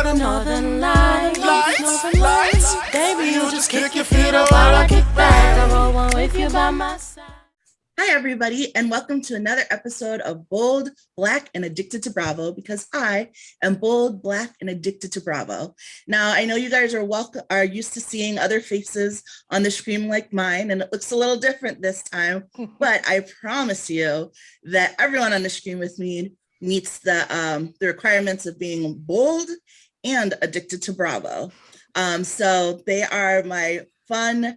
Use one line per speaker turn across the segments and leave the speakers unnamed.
the northern lights.
Lights.
Baby, you just kick your feet up while I kick back. I roll one with you by my side.
Hi, everybody, and welcome to another episode of Bold, Black, and Addicted to Bravo, because I am bold, Black, and addicted to Bravo. Now, I know you guys are used to seeing other faces on the screen like mine, and it looks a little different this time, but I promise you that everyone on the screen with me meets the requirements of being bold and addicted to Bravo. So they are my fun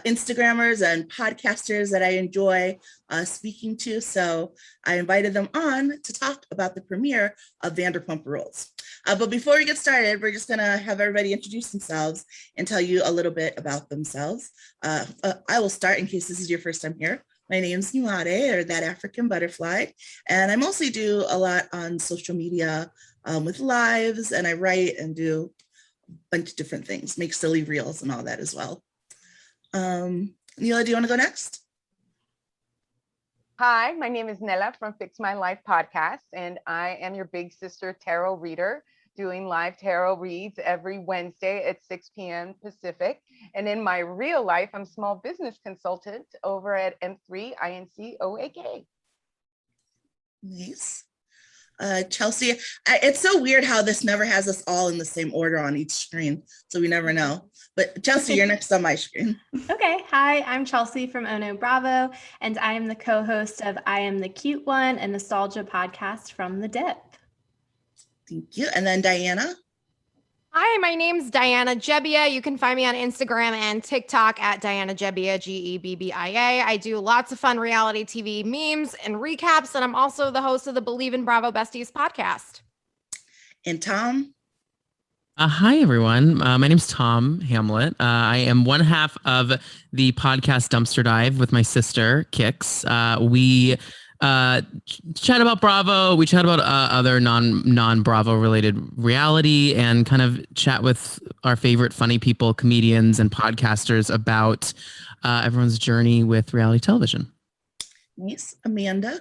Instagrammers and podcasters that I enjoy speaking to. So I invited them on to talk about the premiere of Vanderpump Rules. But before we get started, we're just gonna have everybody introduce themselves and tell you a little bit about themselves. I will start in case this is your first time here. My name's Nyemade, or That African Butterfly, and I mostly do a lot on social media with lives, and I write and do a bunch of different things, make silly reels and all that as well. Nela, do you want to go next?
Hi, my name is Nela from Fix My Life podcast, and I am your big sister tarot reader, doing live tarot reads every Wednesday at 6 p.m. Pacific. And in my real life, I'm small business consultant over at M3 INCOAK.
Nice. Chelsea, it's so weird how this never has us all in the same order on each screen, so we never know. But Chelsea, you're next on my screen.
Okay, hi, I'm Chelsea from Oh No Bravo, and I am the co-host of I Am the Cute One, a nostalgia podcast from The Dip.
Thank you. And then Diana.
Hi, my name's Diana Jebbia. You can find me on Instagram and TikTok at Diana Jebbia, Gebbia. I do lots of fun reality TV memes and recaps, and I'm also the host of the Believe in Bravo Besties podcast.
And Tom.
Hi, everyone. My name's Tom Hamlet. I am one half of the podcast Dumpster Dive with my sister, Kix. We chat about Bravo. We chat about other non-Bravo related reality, and kind of chat with our favorite funny people, comedians and podcasters about everyone's journey with reality television.
Nice. Amanda.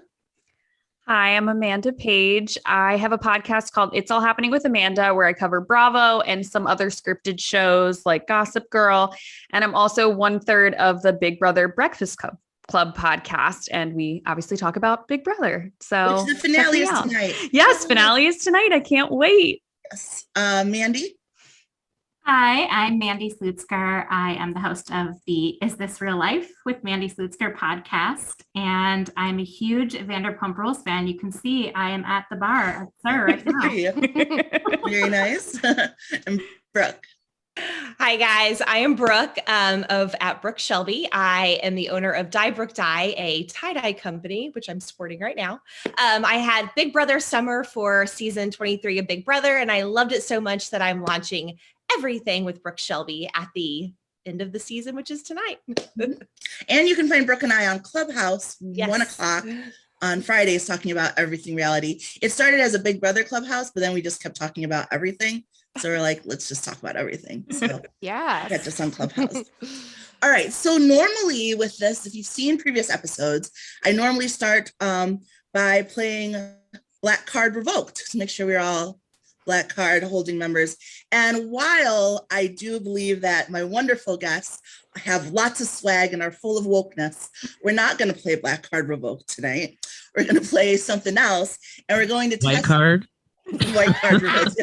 Hi, I'm Amanda Page. I have a podcast called It's All Happening with Amanda, where I cover Bravo and some other scripted shows like Gossip Girl. And I'm also 1/3 of the Big Brother Breakfast Club podcast, and we obviously talk about Big Brother. So
which the finale is tonight.
Yes, finale is tonight. I can't wait.
Yes. Mandy.
Hi, I'm Mandy Slutsker. I am the host of the Is This Real Life with Mandy Slutsker podcast, and I'm a huge Vanderpump Rules fan. You can see I am at the bar, sir, right now.
Very nice. And Brooke.
Hi guys, I am Brooke of at Brooke Shelby. I am the owner of Dye Brooke Dye, a tie-dye company, which I'm supporting right now. I had Big Brother summer for season 23 of Big Brother, and I loved it so much that I'm launching everything with Brooke Shelby at the end of the season, which is tonight.
And you can find Brooke and I on Clubhouse, 1 o'clock on Fridays, talking about everything reality. It started as a Big Brother Clubhouse, but then we just kept talking about everything. So we're like, let's just talk about everything. So
yeah,
catch us on Clubhouse. All right. So normally with this, if you've seen previous episodes, I normally start by playing Black Card Revoked to make sure we're all Black Card holding members. And while I do believe that my wonderful guests have lots of swag and are full of wokeness, we're not going to play Black Card Revoked tonight. We're going to play something else, and we're going to
White card.
White card revoked.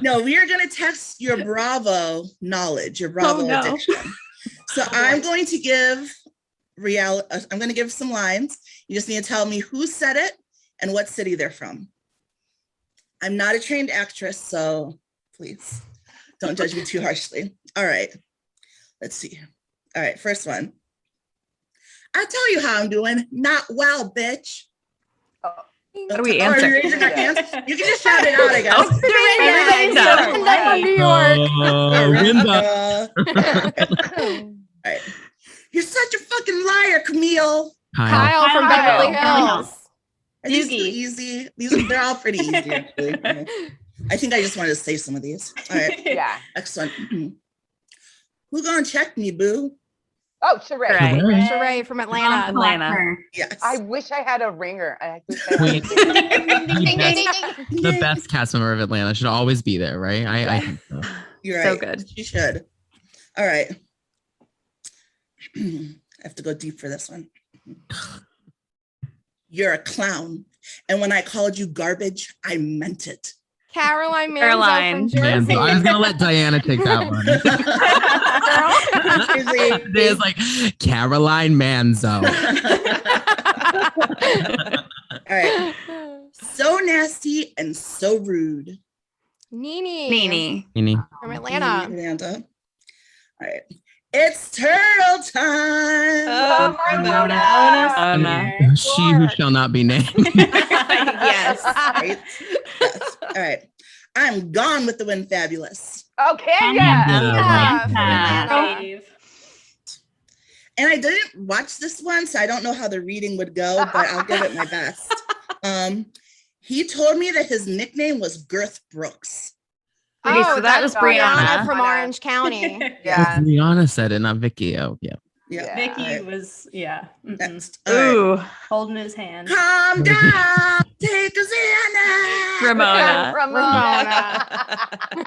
No, we are going to test your Bravo knowledge, your Bravo addiction. So I'm going to give I'm going to give some lines. You just need to tell me who said it and what city they're from. I'm not a trained actress, so please don't judge me too harshly. All right, let's see. All right, first one. I tell you how I'm doing. Not well, bitch.
How do we answer?
Are you raising our hands? You can just shout it out, I guess.
New York.
All right. You're such a fucking liar, Camille.
Kyle from Beverly Hills.
Are these too easy? They're all pretty easy, actually. I think I just wanted to say some of these. All right.
Yeah.
Excellent. Who gonna check me, boo?
Oh, Sheree.
Sheree from Atlanta.
Atlanta.
Yes.
I wish I had a ringer. I wish I had
Wait.
a
The best cast member of Atlanta should always be there, right? I think so.
You're
So
right.
good.
You should. All right. I have to go deep for this one. You're a clown. And when I called you garbage, I meant it.
Caroline Manzo
Caroline
from Jersey.
I was gonna let Diana take that one. There's like Caroline Manzo.
All right. So nasty and so rude.
Nene
Nene.
from Atlanta.
Atlanta. All right. It's turtle time.
Oh, Ramona.
Mona.
She who shall not be named.
Yes.
Right? Yes. All right. I'm gone with the wind fabulous.
Okay,
Yeah.
Atlanta.
And I didn't watch this one, so I don't know how the reading would go, but I'll give it my best. He told me that his nickname was Girth Brooks.
Okay, so that was Brianna.
from Orange County.
Yeah.
Rihanna said it, not Vicky. Oh, yeah.
Yeah.
Vicky
All right.
was,
Next. All right.
Ooh,
holding his hand.
Calm down. Take a Xanax.
Ramona.
Ramona.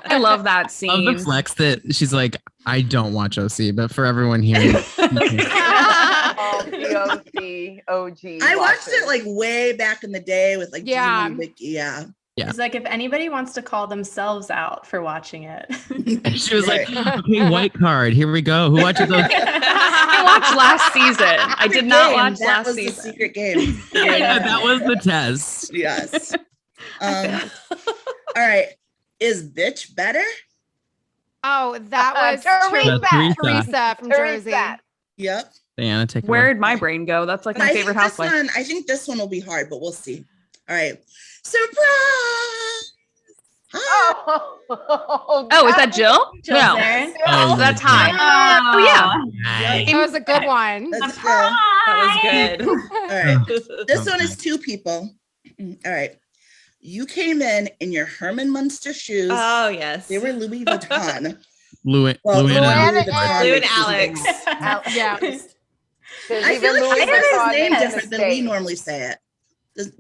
I love that
Of
scene.
the flex that she's like, I don't watch OC, but for everyone here,
All POC OG.
I watched
watchers.
it like way back in the day with like
Yeah.
Gene and Vicky. Yeah.
Yeah.
It's like if anybody wants to call themselves out for watching it.
and she was like, okay, white card, here we go. Who watches those?
I watched last season. I did not watch
that
last
was
season.
the secret game.
Yeah, that was the test.
Yes. All right. Is bitch better?
Oh, that was
Teresa.
Teresa from Jersey.
Teresa.
Yep.
Diana, take it away.
Where'd my brain go? That's like
But
my favorite housewife.
I think this one will be hard, but we'll see. All right. Surprise! Hi.
Oh, is that Jill?
Jill's
No.
there.
Oh, that's high.
Oh,
yeah.
Nice.
That was a good one.
Let's go.
That was good.
All right. This one is two people. All right. You came in your Herman Munster shoes.
Oh, yes.
They were Louis Vuitton.
Louis
Well,
and
Louis
Vuitton,
Lou and
which is
Alex.
Yeah.
I feel like she said his name different than we normally say it.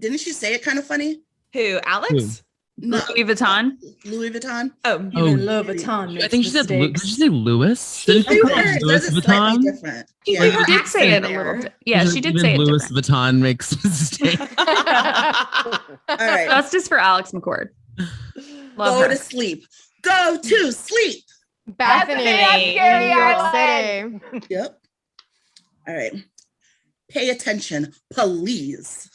Didn't she say it kind of funny?
Who? Alex?
No,
Louis Vuitton.
Louis Vuitton.
Oh,
Oh,
Even Louis Vuitton
I think she said, did
mistakes.
she say Louis? Didn't she
You
say
heard,
Louis
says it slightly
Vuitton?
different.
She
Yeah.
did say it a
there.
little bit. Yeah, she did
Even
say it
Louis
different.
Vuitton makes mistakes.
All right.
Justice for Alex McCord. Love
Go
her.
to sleep. Go to sleep.
Bethany,
Bethany,
New York
Scary
City.
Yep. All right. Pay attention, please.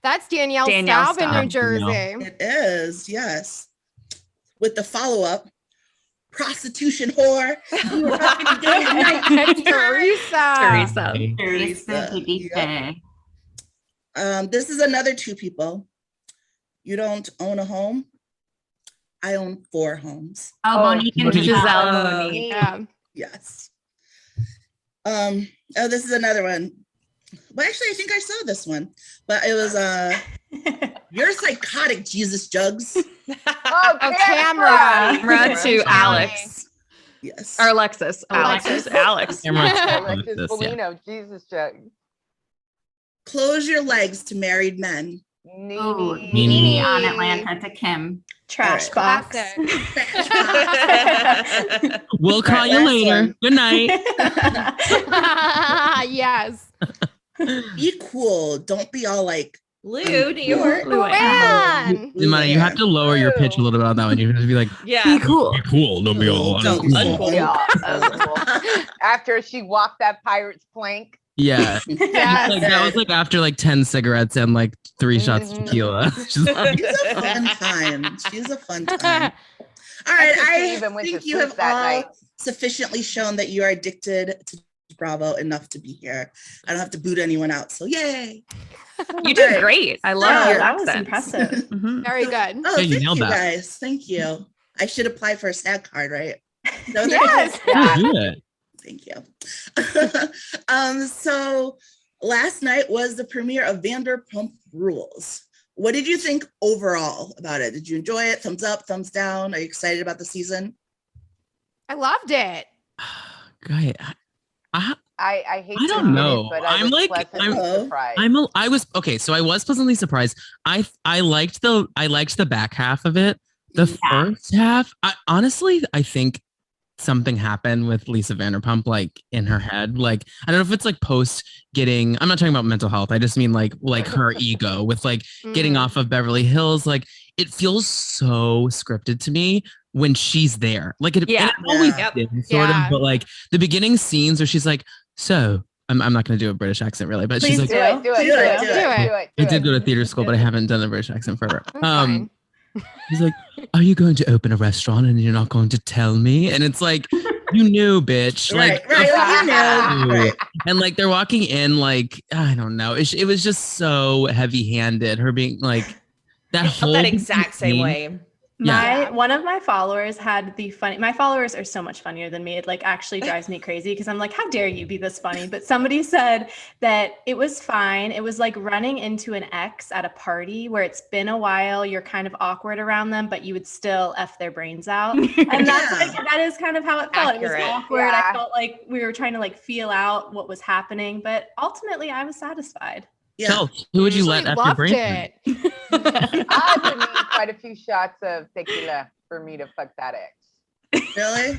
That's Danielle
Danielle
Staub in New
Staub.
Jersey.
It is, yes. With the follow-up, prostitution whore. You were fucking gay tonight.
Teresa.
Teresa.
Teresa, this is another two people. You don't own a home. I own 4 homes.
Oh, Monique and
Monique.
Giselle.
Giselle and Monique.
Yeah.
Yes. Oh, this is another one. Well, actually, I think I saw this one, but it was you're psychotic, Jesus Jugs.
Oh,
Camera.
Camera to Alex.
Yes.
Or Alexis.
Alexis.
Alex.
Alexis
Yeah.
Bellino, Jesus Jug.
Close your legs to married men.
Oh,
Nene.
Nene on Atlanta to Kim.
Trash
Alright.
box.
We'll call you
Last
later.
one.
Good night.
Yes.
Be cool. Don't be all like
Lou, New York.
Man.
Imani, you have to lower your pitch a little bit on that one. You have to be like,
Yeah.
cool.
be cool. Don't be all
Don't
uncool.
be
Yeah, uncool. After she walked that pirate's plank.
Yeah.
Yes.
Like, that was like after like 10 cigarettes and like 3 shots of tequila. She's like,
She's a fun time. She's a fun time. All right.
I think she
I
even went to
think you
sleep
have
that
all
night.
sufficiently shown that you are addicted to Bravo enough to be here. I don't have to boot anyone out. So yay.
You did great. I love
Yeah,
your
that was
accents.
impressive.
Mhm.
Very good.
Oh,
Yeah, you
thank
nailed
you
that.
guys. Thank you. I should apply for a SNAG card, right? No,
Yes.
do it.
Thank you. So last night was the premiere of Vanderpump Rules. What did you think overall about it? Did you enjoy it? Thumbs up, thumbs down? Are you excited about the season?
I loved it.
Great.
I hate
I
to
don't
admit
know.
it, but
I'm
was
like,
pleasantly surprised.
I was okay. So I was pleasantly surprised. I liked the back half of it. The first half, I think something happened with Lisa Vanderpump, like in her head. Like, I don't know if it's like post getting, I'm not talking about mental health. I just mean like her ego with like getting off of Beverly Hills. Like, it feels so scripted to me when she's there. Like, and it always did, sort of, but like the beginning scenes where she's like, so I'm not going to do a British accent really, but she's like,
do it.
I did go to theater school, but I haven't done a British accent forever.
Fine.
He's like, are you going to open a restaurant and you're not going to tell me? And it's like, you knew, bitch. Like,
Right.
And like they're walking in, like, I don't know. It was just so heavy-handed. Her being like that whole
that exact same way.
One of my followers had my followers are so much funnier than me. It like actually drives me crazy because I'm like, how dare you be this funny? But somebody said that it was fine. It was like running into an ex at a party where it's been a while, you're kind of awkward around them, but you would still F their brains out. And that's like, that is kind of how it felt. Accurate. It was awkward. I felt like we were trying to like feel out what was happening, but ultimately I was satisfied.
So, who would you let after brain?
I would need quite a few shots of tequila for me to fuck that ex.
Really?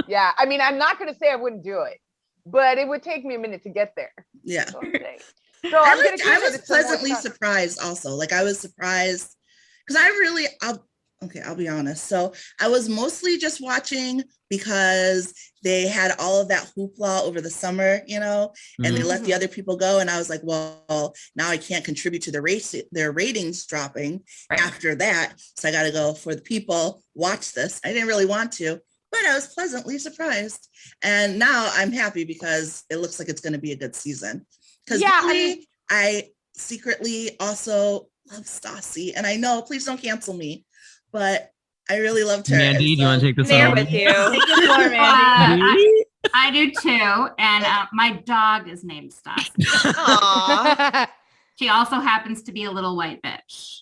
Yeah. I mean, I'm not going to say I wouldn't do it, but it would take me a minute to get there.
Yeah.
So
I was pleasantly surprised also. Like, I was surprised because I'll be honest. So I was mostly just watching because they had all of that hoopla over the summer, and they let the other people go. And I was like, well, now I can't contribute to their ratings dropping after that. So I got to go for the people, watch this. I didn't really want to, but I was pleasantly surprised. And now I'm happy because it looks like it's going to be a good season. Because I secretly also love Stassi. And I know, please don't cancel me, but I really loved her.
Mandy, do you want to take this on?
with you.
I do too. And my dog is named Stassi. She also happens to be a little white bitch.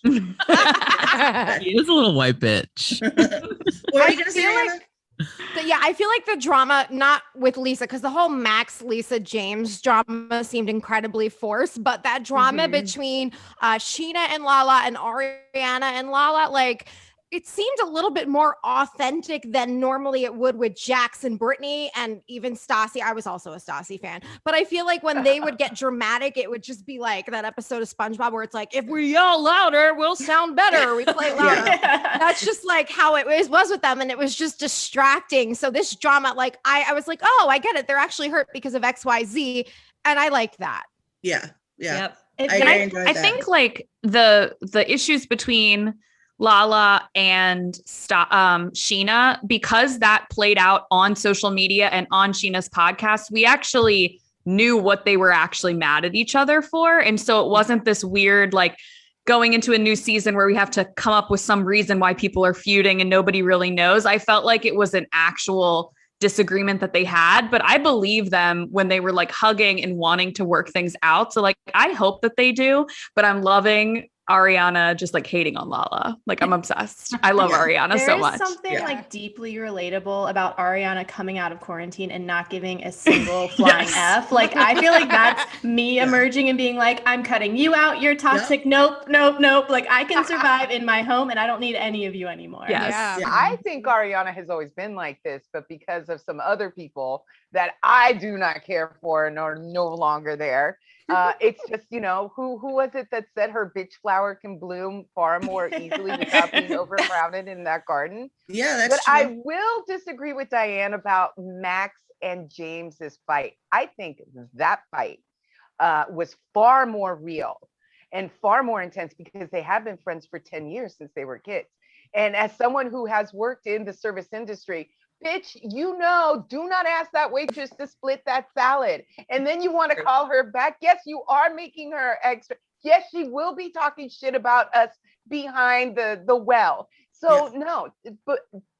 She is a little white bitch.
What are you going to say, Anna?
I feel like the drama, not with Lisa, because the whole Max, Lisa, James drama seemed incredibly forced, but that drama between Sheena and Lala and Ariana and Lala, like, it seemed a little bit more authentic than normally it would with Jax and Brittany and even Stassi. I was also a Stassi fan, but I feel like when they would get dramatic, it would just be like that episode of SpongeBob where it's like, if we yell louder, we'll sound better. We play louder. That's just like how it was with them. And it was just distracting. So this drama, like I was like, oh, I get it. They're actually hurt because of XYZ. And I liked that.
Yeah.
Yep.
I
think like the issues between Lala and Sheena, because that played out on social media and on Sheena's podcast, we actually knew what they were actually mad at each other for. And so it wasn't this weird, like, going into a new season where we have to come up with some reason why people are feuding and nobody really knows. I felt like it was an actual disagreement that they had, but I believe them when they were like hugging and wanting to work things out. So like, I hope that they do, but I'm loving Ariana just like hating on Lala. Like, I'm obsessed. I love Ariana so much.
There's something like deeply relatable about Ariana coming out of quarantine and not giving a single flying F. Like, I feel like that's me emerging and being like, I'm cutting you out. You're toxic. Nope. Like, I can survive in my home and I don't need any of you anymore.
I think Ariana has always been like this, but because of some other people that I do not care for and are no longer there, it's just, who was it that said her bitch flower can bloom far more easily without being overcrowded in that garden?
Yeah, that's
true. I will disagree with Diane about Max and James's fight. I think that fight was far more real and far more intense because they have been friends for 10 years since they were kids. And as someone who has worked in the service industry, bitch, do not ask that waitress to split that salad. And then you want to call her back. Yes, you are making her extra. Yes, she will be talking shit about us behind the well. So no,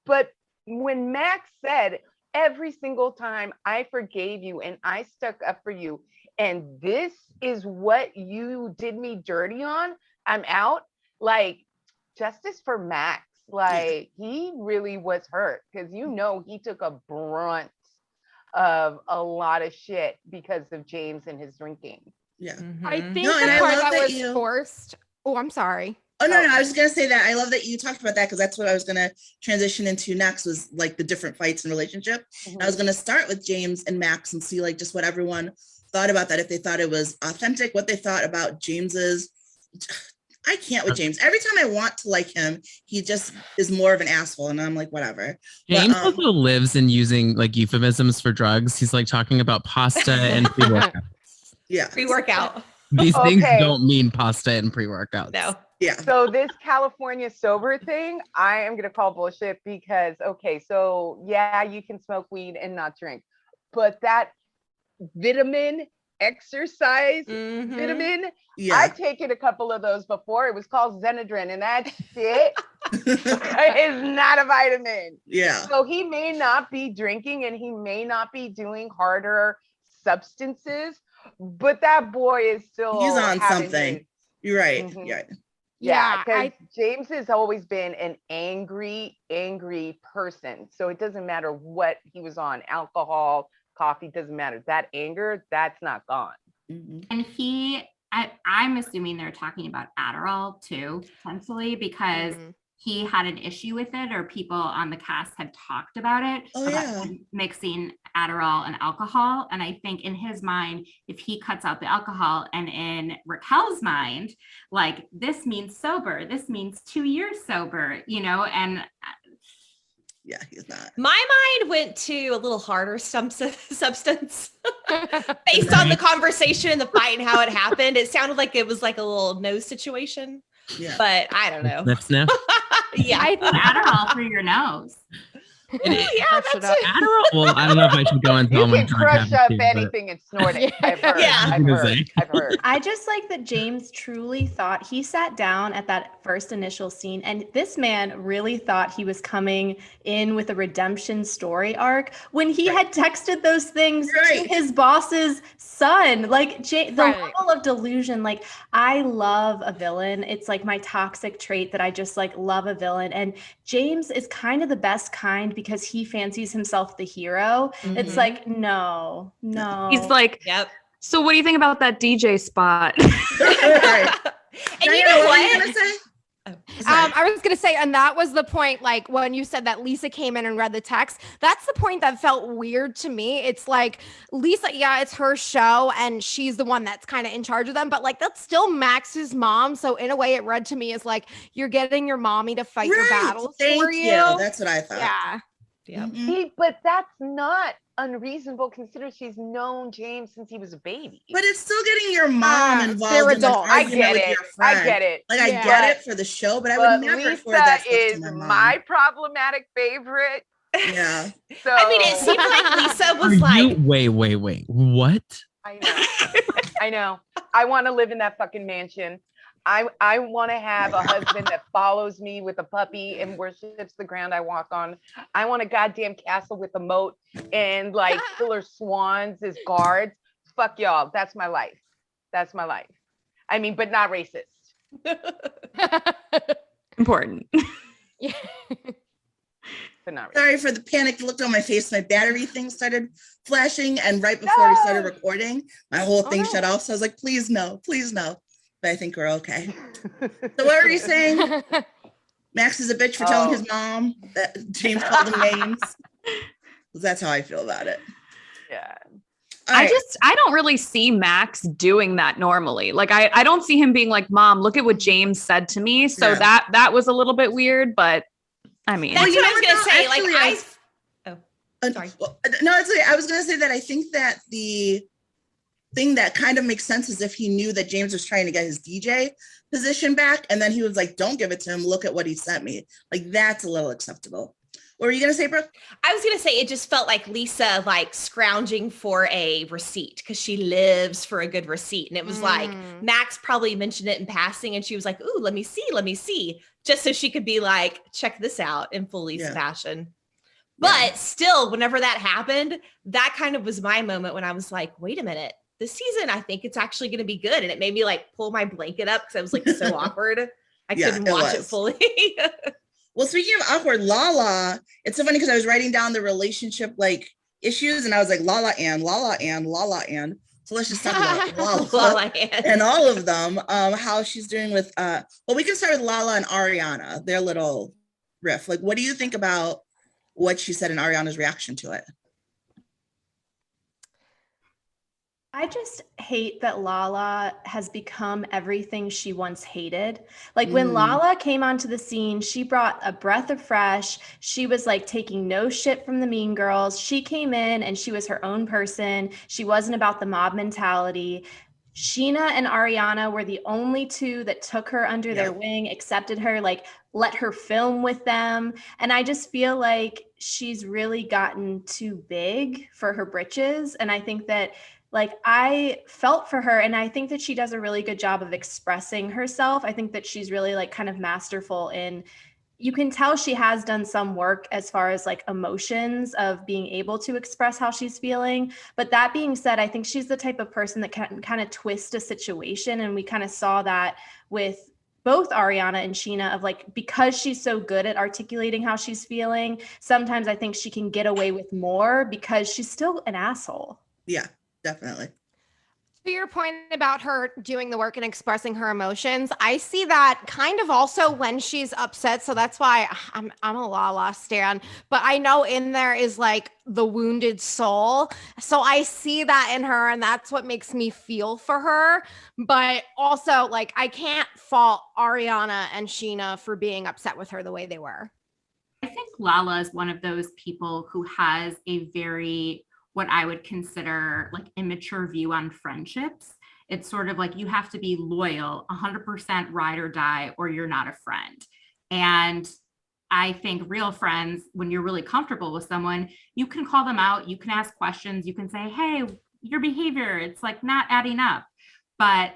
but when Max said, every single time I forgave you and I stuck up for you, and this is what you did me dirty on, I'm out. Like, justice for Max. Like, he really was hurt because he took a brunt of a lot of shit because of James and his drinking.
Yeah.
I think
No,
the
and I
part
love
that
that
was
you-
forced. Oh, I'm sorry.
Oh, no, I was just going to say that. I love that you talked about that because that's what I was going to transition into next was like the different fights in relationship. I was going to start with James and Max and see like just what everyone thought about that. If they thought it was authentic, what they thought about James's. I can't with James. Every time I want to like him, he just is more of an asshole. And I'm like, whatever.
James also lives in using like euphemisms for drugs. He's like talking about pasta and pre-workout.
Yeah.
Pre-workout.
These things don't mean pasta and pre-workouts.
No.
Yeah.
So this California sober thing, I am going to call bullshit because, okay, so yeah, you can smoke weed and not drink, but that vitamin, exercise vitamin, I've taken a couple of those before. It was called Xenadrin, and that shit is not a vitamin.
Yeah.
So he may not be drinking and he may not be doing harder substances, but that boy is still
He's on
having
something. You're right. Yeah.
Yeah, because James has always been an angry person. So it doesn't matter what he was on, alcohol, coffee, doesn't matter. That anger, that's not gone.
And I'm assuming they're talking about Adderall too, potentially, because he had an issue with it, or people on the cast had talked about it, about mixing Adderall and alcohol. And I think in his mind, if he cuts out the alcohol, and in Raquel's mind, like this means sober, this means 2 years sober, you know, and
yeah, he's not.
My mind went to a little harder substance based on the conversation and the fight and how it happened. It sounded like it was like a little nose situation.
Yeah.
But I don't know.
Let's know.
Yeah.
I think Adderall for your nose.
Yeah, that's it.
Adderall. Well, I don't know if I should go and tell
You
my
can
drug
crush
habit
up
too, but-
anything and snort it. I've heard.
Yeah.
I've heard.
I just like that James truly thought, he sat down at that first initial scene, and this man really thought he was coming in with a redemption story arc when he had texted those things to his boss's son. Like the level of delusion, like I love a villain. It's like my toxic trait that I just like love a villain. And James is kind of the best kind because he fancies himself the hero. It's like, no.
He's like, so what do you think about that DJ spot?
And you know what?
I was going to say, and that was the point, like when you said that Lisa came in and read the text, that's the point that felt weird to me. It's like Lisa, yeah, it's her show and she's the one that's kind of in charge of them, but like that's still Max's mom. So in a way it read to me as like, you're getting your mommy to fight your battles for you.
That's what I thought.
Yeah.
But that's not unreasonable considering she's known James since he was a baby.
But it's still getting your mom involved
they're
in an
adults.
argument with your friend.
I get it.
Like I get it for the show, but I would never
Lisa
forward that stuff
is
to my mom.
my problematic favorite.
Yeah.
So
I mean, it seemed like Lisa was
Are
like,
you, wait, what?
I know. I want to live in that fucking mansion. I want to have a husband that follows me with a puppy and worships the ground I walk on. I want a goddamn castle with a moat and like killer swans as guards. Fuck y'all. That's my life. That's my life. I mean, but not racist.
Important.
Yeah.
But not racist.
Sorry for the panic look on my face. My battery thing started flashing, and right before we started recording, my whole thing shut off. So I was like, please no. But I think we're okay. So what were you saying? Max is a bitch for telling his mom that James called him names. That's how I feel about it.
Yeah.
I don't really see Max doing that normally. Like I don't see him being like, Mom, look at what James said to me. So that was a little bit weird, but I mean,
that's what I was gonna say.
Like
sorry.
No, it's okay. I was gonna say that I think that the thing that kind of makes sense is if he knew that James was trying to get his DJ position back, and then he was like, don't give it to him. Look at what he sent me. Like, that's a little acceptable. What were you going to say, Brooke?
I was going to say, it just felt like Lisa, like scrounging for a receipt because she lives for a good receipt. And it was like, Max probably mentioned it in passing and she was like, ooh, let me see. Just so she could be like, check this out in full Lisa fashion. But still, whenever that happened, that kind of was my moment when I was like, wait a minute. This season, I think it's actually going to be good. And it made me like pull my blanket up because I was like so awkward. I couldn't watch it fully.
Well, speaking of awkward, Lala, it's so funny because I was writing down the relationship like issues, and I was like, Lala and Lala and Lala and. So let's just talk about Lala,
Lala
and all of them. How she's doing with. Well, we can start with Lala and Ariana. Their little riff. Like, what do you think about what she said and Ariana's reaction to it?
I just hate that Lala has become everything she once hated. Like when Lala came onto the scene, she brought a breath of fresh. She was like taking no shit from the mean girls. She came in and she was her own person. She wasn't about the mob mentality. Sheena and Ariana were the only two that took her under their wing, accepted her, like let her film with them. And I just feel like she's really gotten too big for her britches. And I think that like I felt for her, and I think that she does a really good job of expressing herself. I think that she's really like kind of masterful in, you can tell she has done some work as far as like emotions of being able to express how she's feeling. But that being said, I think she's the type of person that can kind of twist a situation. And we kind of saw that with both Ariana and Sheena of like, because she's so good at articulating how she's feeling, sometimes I think she can get away with more because she's still an asshole.
Yeah. Definitely.
To your point about her doing the work and expressing her emotions, I see that kind of also when she's upset. So that's why I'm a Lala stan, but I know in there is like the wounded soul. So I see that in her, and that's what makes me feel for her. But also, like, I can't fault Ariana and Sheena for being upset with her the way they were.
I think Lala is one of those people who has a very, what I would consider like immature view on friendships. It's sort of like you have to be loyal, 100% ride or die, or you're not a friend. And I think real friends, when you're really comfortable with someone, you can call them out, you can ask questions, you can say, hey, your behavior, it's like not adding up. But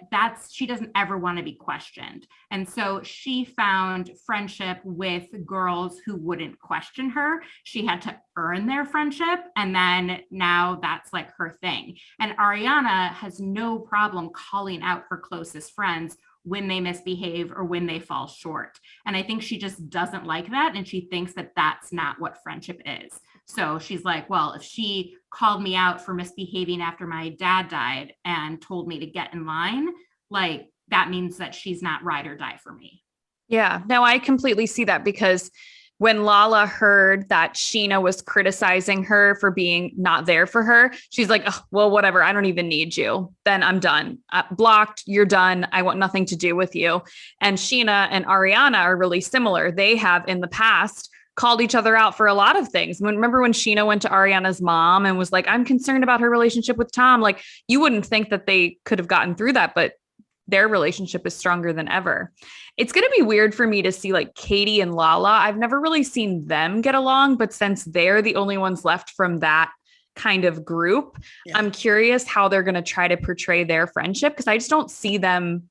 she doesn't ever want to be questioned. And so she found friendship with girls who wouldn't question her. She had to earn their friendship. And then now that's like her thing. And Ariana has no problem calling out her closest friends when they misbehave or when they fall short. And I think she just doesn't like that. And she thinks that that's not what friendship is. So she's like, well, if she called me out for misbehaving after my dad died and told me to get in line, like that means that she's not ride or die for me.
Yeah, no, I completely see that, because when Lala heard that Sheena was criticizing her for being not there for her, she's like, oh, well, whatever. I don't even need you. Then I'm done. Blocked. You're done. I want nothing to do with you. And Sheena and Ariana are really similar. They have in the past called each other out for a lot of things. Remember when Sheena went to Ariana's mom and was like, I'm concerned about her relationship with Tom. Like, you wouldn't think that they could have gotten through that, but their relationship is stronger than ever. It's going to be weird for me to see like Katie and Lala. I've never really seen them get along, but since they're the only ones left from that kind of group, I'm curious how they're going to try to portray their friendship, because I just don't see them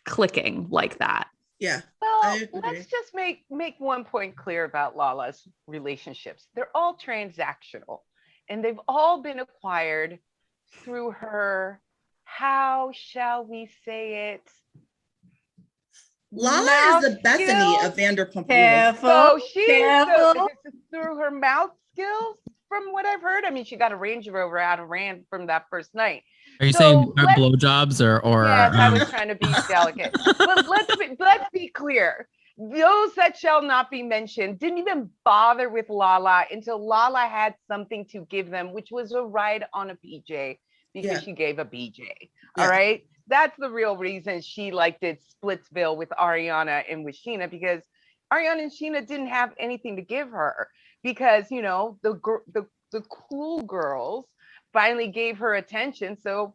clicking like that.
Yeah.
Well, let's just make one point clear about Lala's relationships. They're all transactional, and they've all been acquired through her, how shall we say it?
Lala is the Bethany of Vanderpump Rules.
So she's through her mouth skills, from what I've heard. I mean, she got a Range Rover out of Rand from that first night.
Are you saying blowjobs or?
Yes, I was trying to be delicate. But let's be clear. Those that shall not be mentioned didn't even bother with Lala until Lala had something to give them, which was a ride on a BJ, because she gave a BJ. All right. That's the real reason she like did Splitsville with Ariana and with Sheena, because Ariana and Sheena didn't have anything to give her, because, you know, the cool girls finally gave her attention. So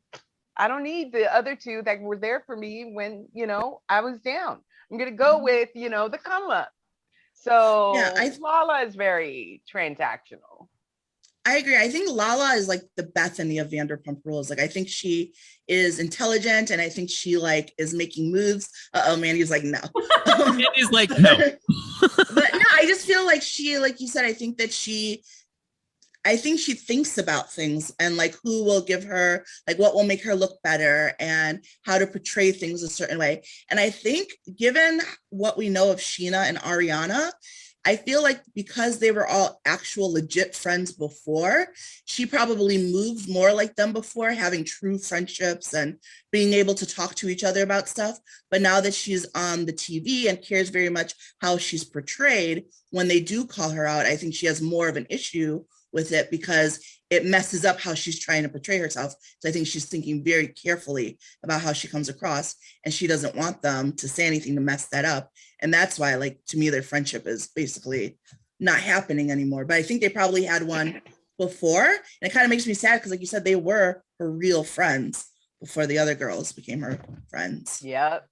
I don't need the other two that were there for me when, you know, I was down. I'm going to go with, you know, the come up. So Lala is very transactional.
I agree. I think Lala is like the Bethany of Vanderpump Rules. Like, I think she is intelligent, and I think she like is making moves. Mandy's like, no.
Mandy's like, no.
But no, I just feel like she, like you said, I think she thinks about things and like who will give her, like what will make her look better and how to portray things a certain way. And I think given what we know of Sheena and Ariana, I feel like because they were all actual legit friends before, she probably moved more like them before, having true friendships and being able to talk to each other about stuff. But now that she's on the TV and cares very much how she's portrayed, when they do call her out, I think she has more of an issue with it because it messes up how she's trying to portray herself. So I think she's thinking very carefully about how she comes across, and she doesn't want them to say anything to mess that up. And that's why, like, to me, their friendship is basically not happening anymore. But I think they probably had one before. And it kind of makes me sad because, like you said, they were her real friends before the other girls became her friends.
Yep.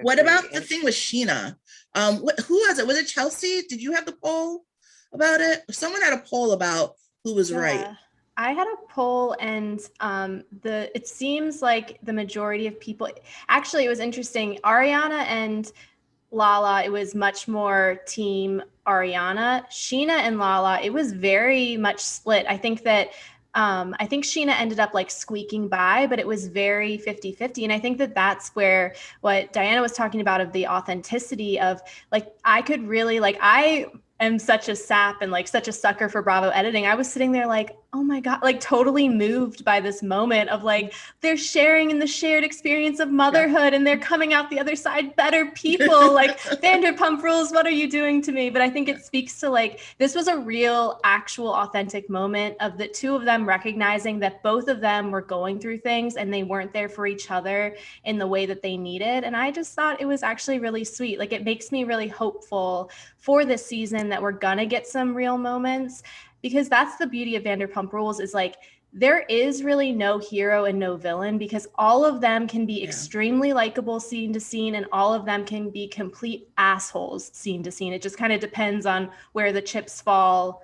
What about the thing with Sheena? Who was it? Was it Chelsea? Did you have the poll about it? Someone had a poll about who was right.
I had a poll, and it seems like the majority of people, actually, it was interesting. Ariana and Lala, it was much more team Ariana. Sheena and Lala, it was very much split. I think that I think Sheena ended up like squeaking by, but it was very 50-50. And I think that that's where what Diana was talking about of the authenticity of, like, I could really, like, I am such a sap and like such a sucker for Bravo editing. I was sitting there like, oh my God, like totally moved by this moment of like, they're sharing in the shared experience of motherhood and they're coming out the other side better people. Like, Vanderpump Rules, what are you doing to me? But I think it speaks to, like, this was a real, actual, authentic moment of the two of them recognizing that both of them were going through things and they weren't there for each other in the way that they needed. And I just thought it was actually really sweet. Like, it makes me really hopeful for this season that we're gonna get some real moments, because that's the beauty of Vanderpump Rules, is like, there is really no hero and no villain, because all of them can be extremely likable scene to scene, and all of them can be complete assholes scene to scene. It just kind of depends on where the chips fall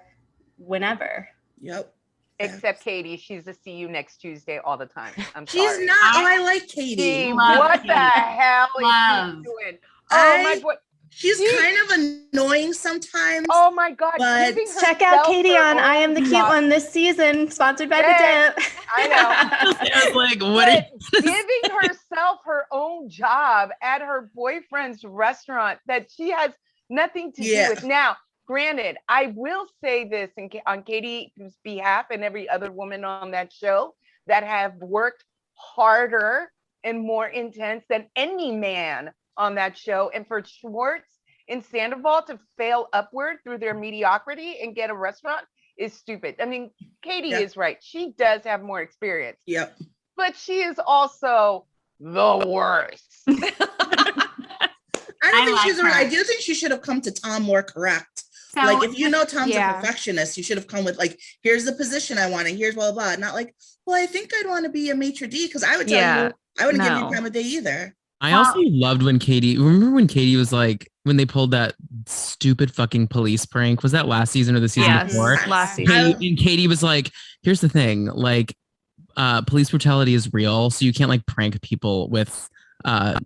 whenever.
Yep.
Except Katie, she's a see you next Tuesday all the time. I'm
She's
sorry.
not. Oh, I like Katie.
What the hell is she doing? Oh my boy.
She's kind of annoying sometimes.
Oh my God.
But
check out Katie on I Am the Cute One this season, sponsored by The Dip.
I know.
I was like, what are you
giving herself her own job at her boyfriend's restaurant that she has nothing to do with. Now, granted, I will say this on Katie's behalf and every other woman on that show that have worked harder and more intense than any man on that show, and for Schwartz and Sandoval to fail upward through their mediocrity and get a restaurant is stupid. I mean, Katie is right. She does have more experience.
Yep.
But she is also the worst.
I do think she should have come to Tom more correct.
So,
like, if you know Tom's a perfectionist, you should have come with, like, here's the position I want, and here's blah, blah, blah. Not like, well, I think I'd want to be a maitre d', because I would tell you, I wouldn't give you time of day either.
I also loved when Katie, remember when Katie was like, when they pulled that stupid fucking police prank? Was that last season or the season before?
Last season.
And Katie was like, here's the thing, like, police brutality is real, so you can't like prank people with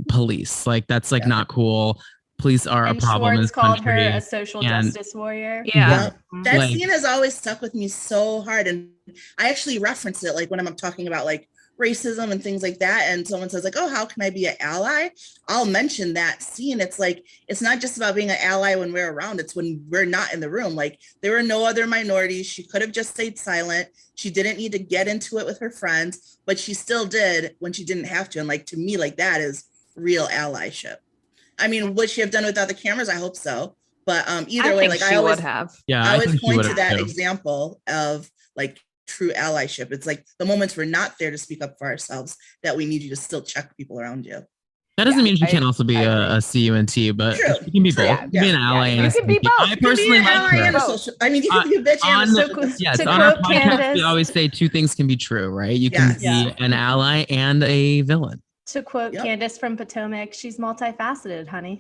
police. Like, that's like not cool. Police are a problem in this
called
country.
her a social justice warrior.
That scene has always stuck with me so hard. And I actually reference it, like, when I'm talking about like racism and things like that, and someone says like, oh, how can I be an ally? I'll mention that scene. It's like, it's not just about being an ally when we're around, it's when we're not in the room. Like, there were no other minorities. She could have just stayed silent. She didn't need to get into it with her friends, but she still did when she didn't have to. And like, to me, like, that is real allyship. I mean, would she have done it without the cameras? I hope so. But either way, like, I always point to that example of like true allyship. It's like the moments we're not there to speak up for ourselves that we need you to still check people around you.
That doesn't mean she can't also be a CUNT, but she can be both. You can be an ally and a CUNT. I personally like her.
I mean, you can be a bitch and a
yes, on our podcast, we always say two things can be true, right? You can be an ally and a villain.
To quote Candace from Potomac, she's multifaceted, honey.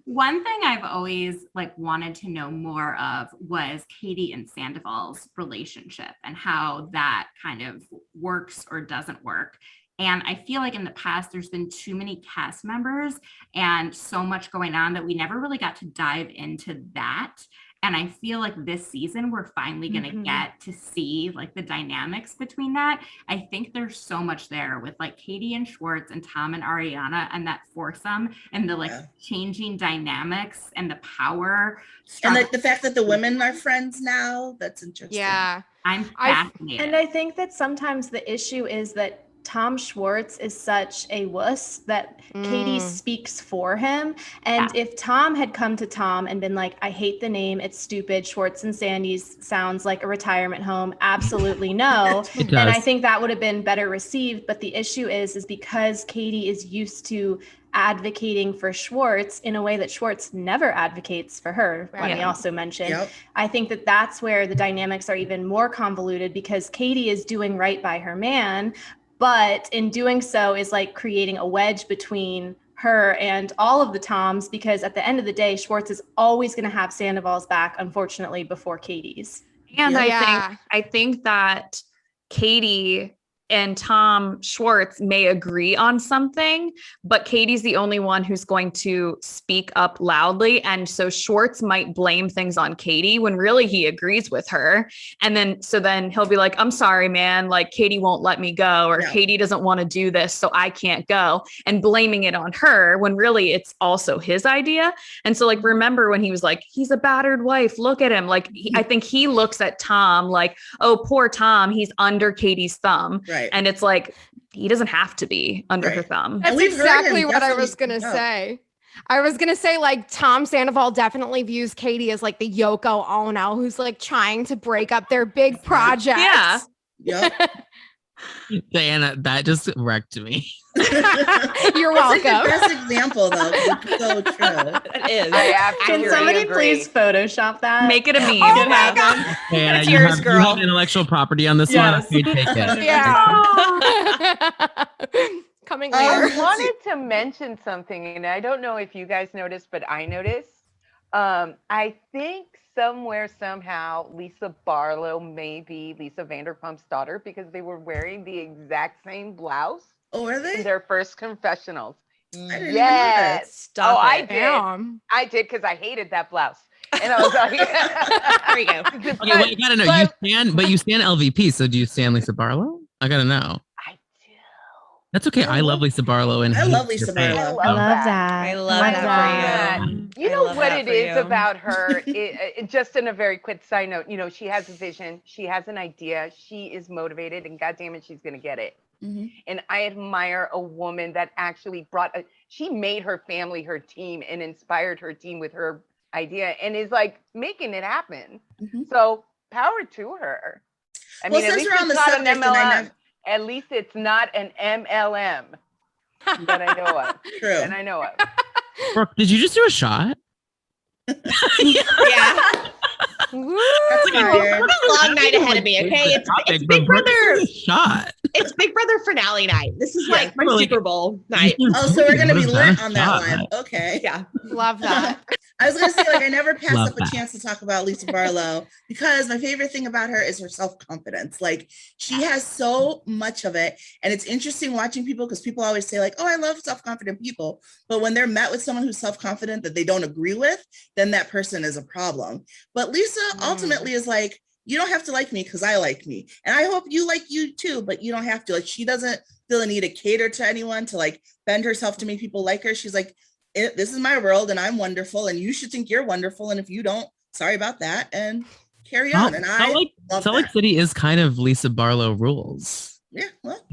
One thing I've always like wanted to know more of was Katie and Sandoval's relationship and how that kind of works or doesn't work. And I feel like in the past, there's been too many cast members and so much going on that we never really got to dive into that. And I feel like this season, we're finally going to get to see like the dynamics between that. I think there's so much there with like Katie and Schwartz and Tom and Ariana and that foursome and the like changing dynamics and the power.
And like the fact that the women are friends now, that's interesting.
Yeah.
I'm fascinated.
And I think that sometimes the issue is that Tom Schwartz is such a wuss that Katie speaks for him. And if Tom had come to Tom and been like, I hate the name, it's stupid, Schwartz and Sandy's sounds like a retirement home, absolutely no. And I think that would have been better received. But the issue is because Katie is used to advocating for Schwartz in a way that Schwartz never advocates for her. Let me also mention, I think that that's where the dynamics are even more convoluted because Katie is doing right by her man, but in doing so is like creating a wedge between her and all of the Toms, because at the end of the day, Schwartz is always going to have Sandoval's back, unfortunately, before Katie's.
And I think that Katie and Tom Schwartz may agree on something, but Katie's the only one who's going to speak up loudly. And so Schwartz might blame things on Katie when really he agrees with her. And then he'll be like, I'm sorry, man, like Katie won't let me go, or Katie doesn't want to do this, so I can't go, and blaming it on her when really it's also his idea. And so like, remember when he was like, he's a battered wife, look at him. Like, I think he looks at Tom like, oh, poor Tom, he's under Katie's thumb.
Right.
And it's like, he doesn't have to be under her thumb.
That's exactly what I was going to say. I was going to say, like, Tom Sandoval definitely views Katie as like the Yoko Ono who's like trying to break up their big project.
Yeah. Yep.
Diana, that just wrecked me.
You're welcome.
That's like the best example, though. It's so true.
It is.
Can somebody please Photoshop that?
Make it a meme.
Oh my God.
Diana,
That's
you
yours,
have,
girl.
You have intellectual property on this one. Okay, take it.
Yeah. Coming later.
I wanted to mention something, and I don't know if you guys noticed, but I noticed. I think somewhere, somehow, Lisa Barlow may be Lisa Vanderpump's daughter because they were wearing the exact same blouse.
Oh, are they?
In their first confessionals.
I didn't even know that.
Stop it. I did.
Damn.
I did because I hated that blouse. And I was like,
there you go.
Okay, well, you gotta know. You stand LVP, so do you stand Lisa Barlow? I gotta know.
I do.
That's okay. I love Lisa Barlow, and
I love Lisa Barlow.
I love that.
I love that for you.
You know what it is about her? Just in a very quick side note, you know, she has a vision. She has an idea. She is motivated, and goddamn it, she's going to get it. Mm-hmm. And I admire a woman that actually she made her family her team and inspired her team with her idea and is like making it happen. Mm-hmm. So power to her. I mean, at least it's not an MLM. At least it's not an MLM that I know of.
True.
That I know of.
Brooke, did you just do a shot?
Yeah.
That's weird.
Long night ahead of me. Okay, it's Big Brother.
Shot.
It's Big Brother finale night. This is like my Super Bowl night.
Oh, so we're gonna be lit on that one. Okay.
Yeah.
Love that.
I was gonna say, like, I never pass up a chance to talk about Lisa Barlow because my favorite thing about her is her self-confidence. Like, she has so much of it, and it's interesting watching people because people always say, like, "Oh, I love self-confident people," but when they're met with someone who's self-confident that they don't agree with, then that person is a problem. But Lisa ultimately is like, you don't have to like me because I like me, and I hope you like you too, but you don't have to. Like, she doesn't feel a need to cater to anyone to like bend herself to make people like her. She's like, this is my world and I'm wonderful and you should think you're wonderful. And if you don't, sorry about that, and carry on. And
Salt Lake City is kind of Lisa Barlow rules.
Yeah, well.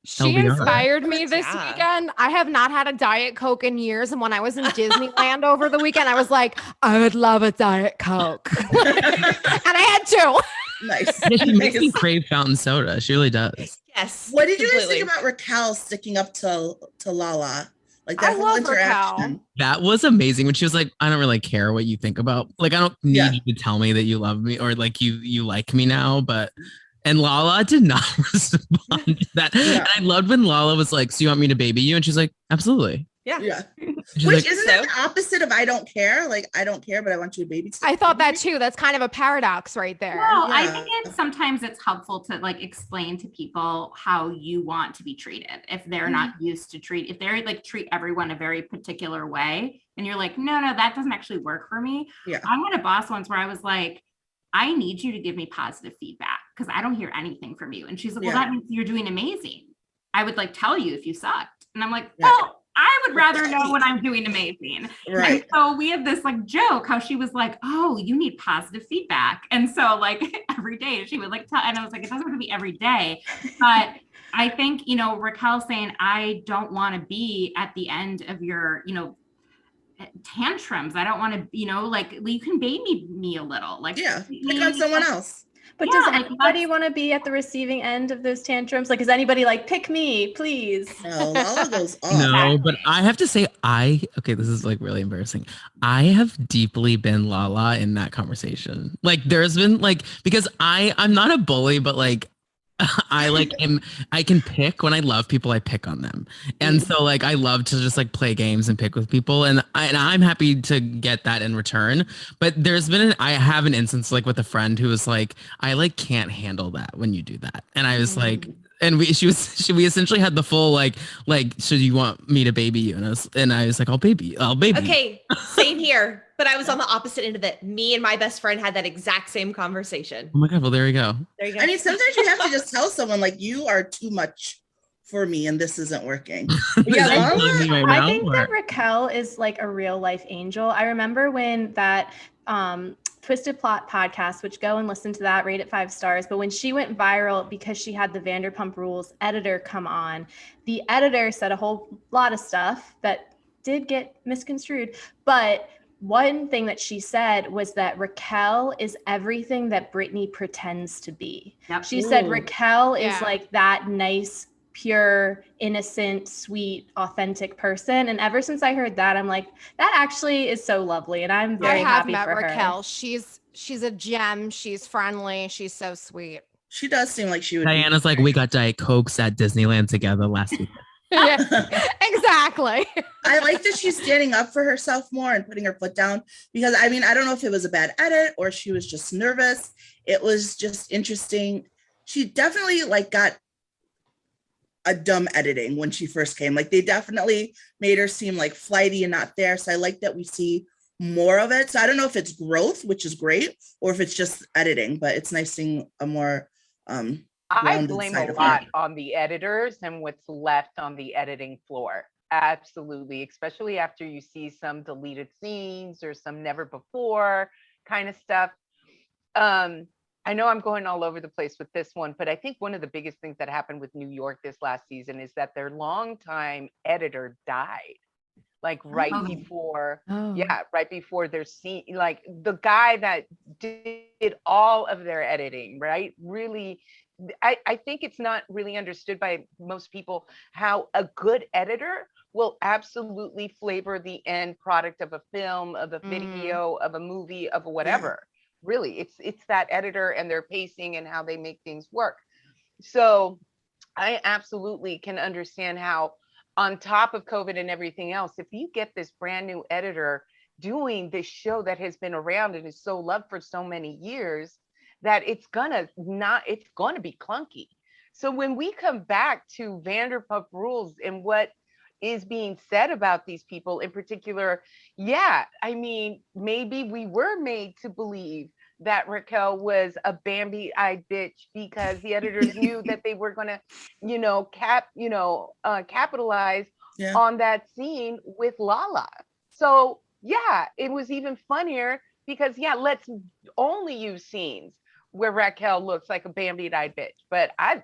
She inspired me this weekend. I have not had a Diet Coke in years. And when I was in Disneyland over the weekend, I was like, I would love a Diet Coke. And I had two.
Nice.
Yeah, she makes me crave fountain soda. She really does.
Yes.
What did you guys think about Raquel sticking up to Lala? Like that whole interaction.
That was amazing when she was like, I don't really care what you think about. Like, I don't need you to tell me that you love me or like you like me now, but. And Lala did not respond to that. Yeah. And I loved when Lala was like, so you want me to baby you? And she's like, absolutely.
Yeah.
She's
Which
like,
isn't that the opposite of I don't care? Like, I don't care, but I want you to babysit.
I thought that too. That's kind of a paradox right there.
No, I
Yeah.
think sometimes it's helpful to like explain to people how you want to be treated if they're not used to if they're like treat everyone a very particular way, and you're like, no, that doesn't actually work for me.
Yeah.
I had a boss once where I was like, I need you to give me positive feedback because I don't hear anything from you. And she's like, well, that means you're doing amazing. I would like tell you if you sucked. And I'm like, well, I would rather know when I'm doing amazing.
Right.
And so we had this like joke how she was like, oh, you need positive feedback. And so like every day she would like tell, and I was like, it doesn't have to be every day. But I think, Raquel saying, I don't want to be at the end of your, tantrums. I don't want to, like you can baby me a little. Like,
pick on someone else.
But does anybody want to be at the receiving end of those tantrums? Like, is anybody like, pick me, please?
No, Lala goes off.
No, but I have to say, this is like really embarrassing. I have deeply been Lala in that conversation. Like, there's been like, because I'm not a bully, but like, I can pick when I love people, I pick on them. And so like, I love to just like play games and pick with people. And I'm happy to get that in return. But there's been, I have an instance like with a friend who was like, I like can't handle that when you do that. And I was like, and we essentially had the full like, should you want me to baby you? And I was like, I'll baby.
Okay, same here. But I was on the opposite end of it. Me and my best friend had that exact same conversation.
Oh my God, well, there you go.
There you go.
I mean, sometimes you have to just tell someone like, you are too much for me and this isn't working.
I think that Raquel is like a real life angel. I remember when that Twisted Plot podcast, which go and listen to that, rate it 5 stars. But when she went viral because she had the Vanderpump Rules editor come on, the editor said a whole lot of stuff that did get misconstrued. But one thing that she said was that Raquel is everything that Britney pretends to be.
Yep.
She said Raquel is like that nice, pure, innocent, sweet, authentic person. And ever since I heard that, I'm like, that actually is so lovely. And I'm very happy for her.
Raquel. She's a gem. She's friendly. She's so sweet.
She does seem like she would.
Diana's like, we got Diet Cokes at Disneyland together last week.
Yeah, exactly.
I like that she's standing up for herself more and putting her foot down, because I mean, I don't know if it was a bad edit or she was just nervous. It was just interesting. She definitely like got a dumb editing when she first came. Like they definitely made her seem like flighty and not there. So I like that we see more of it. So I don't know if it's growth, which is great, or if it's just editing, but it's nice seeing a more
I blame a lot on the editors and what's left on the editing floor. Absolutely. Especially after you see some deleted scenes or some never before kind of stuff. I know I'm going all over the place with this one, but I think one of the biggest things that happened with New York this last season is that their longtime editor died. Like right before their scene, like the guy that did all of their editing, right? Really, I think it's not really understood by most people how a good editor will absolutely flavor the end product of a film, of a video, of a movie, of whatever. Really, it's that editor and their pacing and how they make things work. So I absolutely can understand how, on top of COVID and everything else, if you get this brand new editor doing this show that has been around and is so loved for so many years, that it's gonna be clunky. So when we come back to Vanderpump Rules and what is being said about these people in particular, I mean, maybe we were made to believe that Raquel was a Bambi-eyed bitch because the editors knew that they were gonna, capitalize on that scene with Lala. So it was even funnier because let's only use scenes where Raquel looks like a Bambi-eyed bitch. But I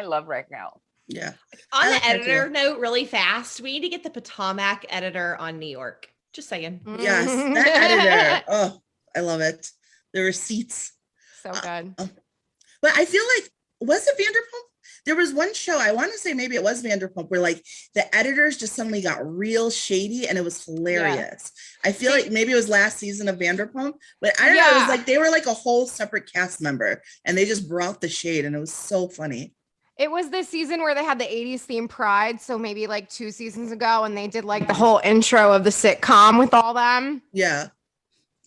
love Raquel.
Yeah.
On the editor note, really fast, we need to get the Potomac editor on New York. Just saying.
Yes, that editor. Oh, I love it. The receipts.
So good.
But I feel like, was it Vanderpump? There was one show, I want to say maybe it was Vanderpump, where like the editors just suddenly got real shady and it was hilarious. I feel like maybe it was last season of Vanderpump, but I don't know. It was like they were like a whole separate cast member and they just brought the shade and it was so funny.
It was this season where they had the 80s theme Pride. So maybe like 2 seasons ago, and they did like the whole intro of the sitcom with all them.
Yeah.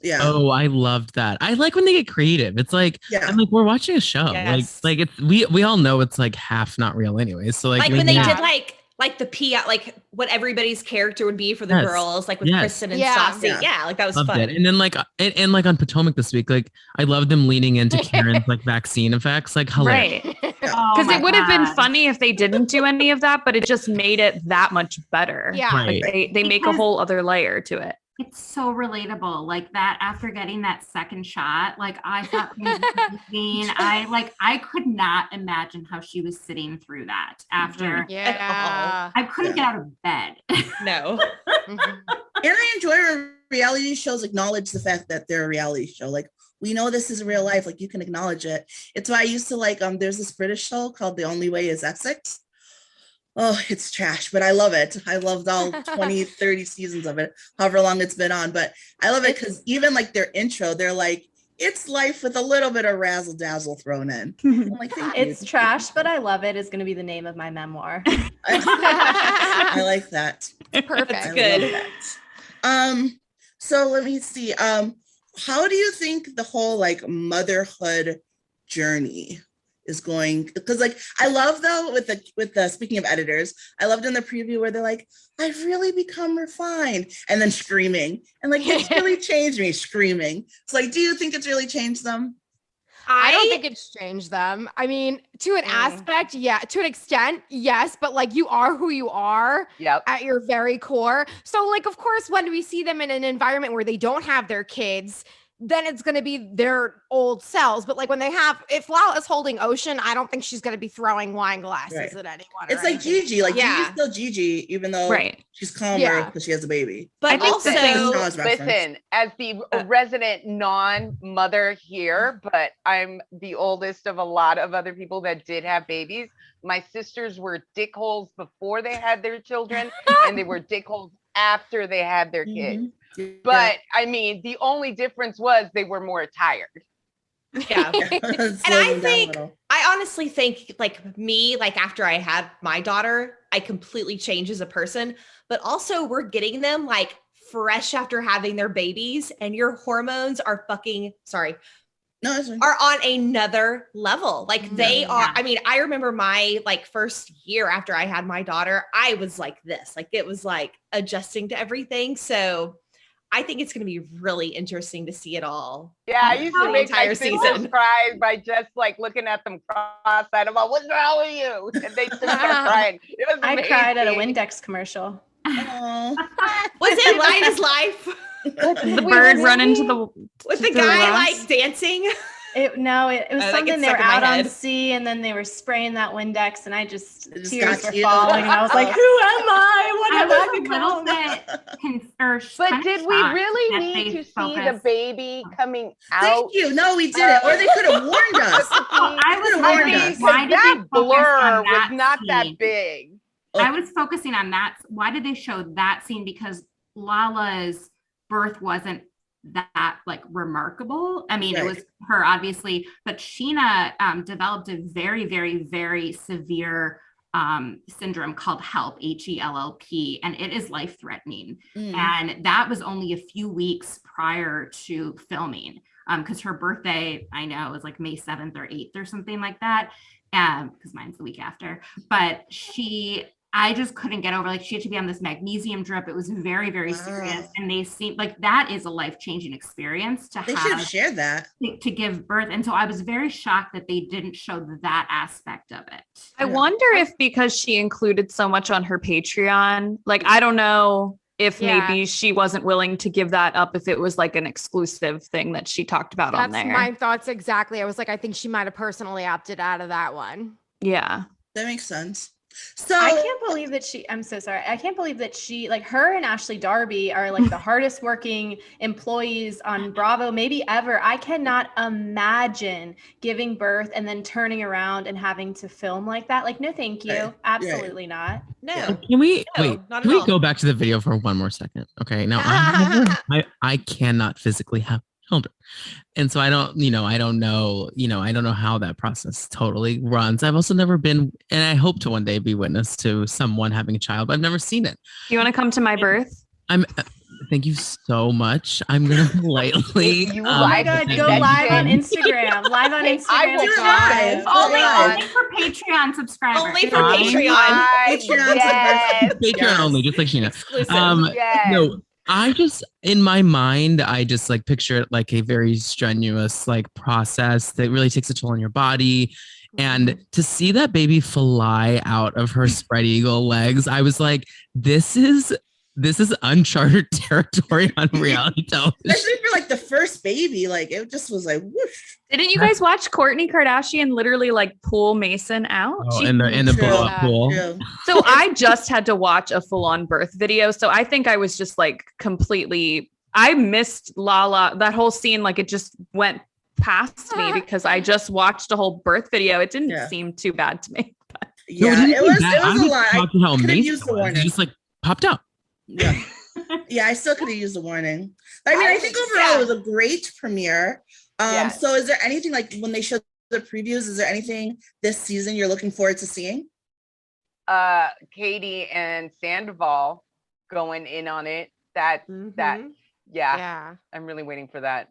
Yeah.
Oh, I loved that. I like when they get creative. It's like,
Yeah.
I'm like, we're watching a show.
Yes.
Like it's we all know it's like half not real anyways. So like
when they
Yeah.
did like the P, like what everybody's character would be for the
Yes.
girls, like with
Yes.
Kristen and
Yeah.
Saucy.
Yeah.
Yeah, like that was
loved
fun.
it. And then like and like on Potomac this week, like I love them leaning into Karen's like vaccine effects. Like hilarious.
Right.
Oh
Because
my
it would have been
God.
funny if they didn't do any of that, but it just made it that much better.
Yeah.
Right.
Like they make a
Because-
whole other layer to it.
It's so relatable. Like that after getting that second shot, like I thought things were leaving. I could not imagine how she was sitting through that after.
Yeah.
I couldn't get out of bed.
No.
Mhm.
And I enjoy when reality shows acknowledge the fact that they're a reality show. Like, we know this is real life. Like, you can acknowledge it. It's why I used to like, there's this British show called The Only Way is Essex. Oh, it's trash, but I love it. I loved all 20, 30 seasons of it, however long it's been on. But I love it because even like their intro, they're like, it's life with a little bit of razzle dazzle thrown in. I'm like, thank you.
It's trash, but I love it is going to be the name of my memoir.
I like that.
Perfect.
I
good.
love that. So let me see. How do you think the whole like motherhood journey is going? Because like I love though with the speaking of editors, I loved in the preview where they're like, I've really become refined, and then screaming, and like it's really changed me, screaming. It's like, do you think it's really changed them?
I don't think it's changed them. I mean, to an aspect, yeah, to an extent, yes, but like you are who you are
Yep.
at your very core. So like, of course, when we see them in an environment where they don't have their kids, then it's going to be their old selves. But like when they have, if Lala's holding Ocean, I don't think she's going to be throwing wine glasses
Right.
at anyone.
It's
or
like
anything.
Gigi, like
Yeah.
Gigi's still Gigi, even though
Right.
she's calmer
Yeah.
because she has a baby.
But
I think
also,
that
Shaw's reference.
Listen, as the resident non-mother here, but I'm the oldest of a lot of other people that did have babies. My sisters were dickholes before they had their children, and they were dickholes after they had their kids.
Mhm. Yeah.
But I mean, the only difference was they were more tired.
yeah.
Yeah.
And
Slow
I
them down a
think,
little.
I honestly think like me, like after I had my daughter, I completely changed as a person, but also we're getting them like fresh after having their babies, and your hormones are
No, it's fine.
are on another level. Like they are,
Yeah.
I mean, I remember my like first year after I had my daughter, I was like this, like it was like adjusting to everything. So I think it's going to be really interesting to see it all.
Yeah, I used to
The
make my
entire
sisters
season.
cry by just like looking at them cross-eyed. I'm like, what's wrong with you? And they just start crying. It was
I cried at a
amazing.
Windex commercial.
Aw.
Was it Light is Life
The bird run into the
with the
The
guy
rocks?
like dancing?
It was
Oh, that
something
gets
they were
stuck in my
out on
head.
sea, and then they were spraying that Windex, and I just
It just
tears
got
were
you.
falling, and I was like, "Who am I? What
I
have
was
I
a little
become?"
bit
But did we really need to see the baby coming out?
Thank you. No, we didn't. Or they could have warned us.
I was
Could've warned
wondering
us.
why did
that
they focus
blur
on
was
that
not that
scene?
big.
I was focusing on that. Why did they show that scene? Because Lala's birth wasn't that like remarkable. I mean, it
Right.
was her obviously, but Sheena developed a very, very, very severe syndrome called HELP, HELLP, and it is life-threatening.
Mm.
And that was only a few weeks prior to filming, because her birthday, I know, was like May 7th or 8th or something like that, because mine's the week after. But I just couldn't get over, like, she had to be on this magnesium drip. It was very, very serious.
Wow.
And they seemed like that is a life-changing experience to
They should have
have
shared that.
to give birth. And so I was very shocked that they didn't show that aspect of it.
I wonder if because she included so much on her Patreon, like I don't know if
Yeah.
maybe she wasn't willing to give that up if it was like an exclusive thing that she talked about on
That's
there.
my thoughts exactly. I was like, I think she might have personally opted out of that one.
Yeah.
That makes sense. So
I can't believe that I'm so sorry. I can't believe that like her and Ashley Darby are like the hardest working employees on Bravo, maybe ever. I cannot imagine giving birth and then turning around and having to film like that. Like, no, thank you.
Right.
Absolutely not.
No.
Can we
No,
wait?
not
Can
at
we
all.
go back to the video for one more second? Okay. Now I cannot physically have children. And so I don't know how that process totally runs. I've also never been, and I hope to one day be witness to someone having a child, but I've never seen it.
You want to come to my birth?
Thank you so much. I'm gonna politely.
You
Oh my God, go live on Instagram. Live on Instagram.
I will
live.
Only for Patreon subscribers.
Only for Patreon.
Patreon only, just like Sheena.
Exclusive.
No, I just, in my mind, I just like picture it like a very strenuous like process that really takes a toll on your body. And to see that baby fly out of her spread eagle legs, I was like, this is uncharted territory on reality television.
Especially for like the first baby, like it just was like whoosh.
Didn't you guys watch Kourtney Kardashian literally like pull Mason out?
Oh, in the blow up pool.
True.
So I just had to watch a full on birth video. So I think I was just like I missed Lala, that whole scene. Like it just went past me because I just watched a whole birth video. It didn't seem too bad to me.
Yeah, it was a lot. I
how
could have
amazing
used the
it was.
warning.
It just like popped out.
Yeah. Yeah, I still could have used the warning. I mean, I think overall it was a great premiere. So is there anything like when they showed the previews, is there anything this season you're looking forward to seeing?
Katie and Sandoval going in on it. I'm really waiting for that.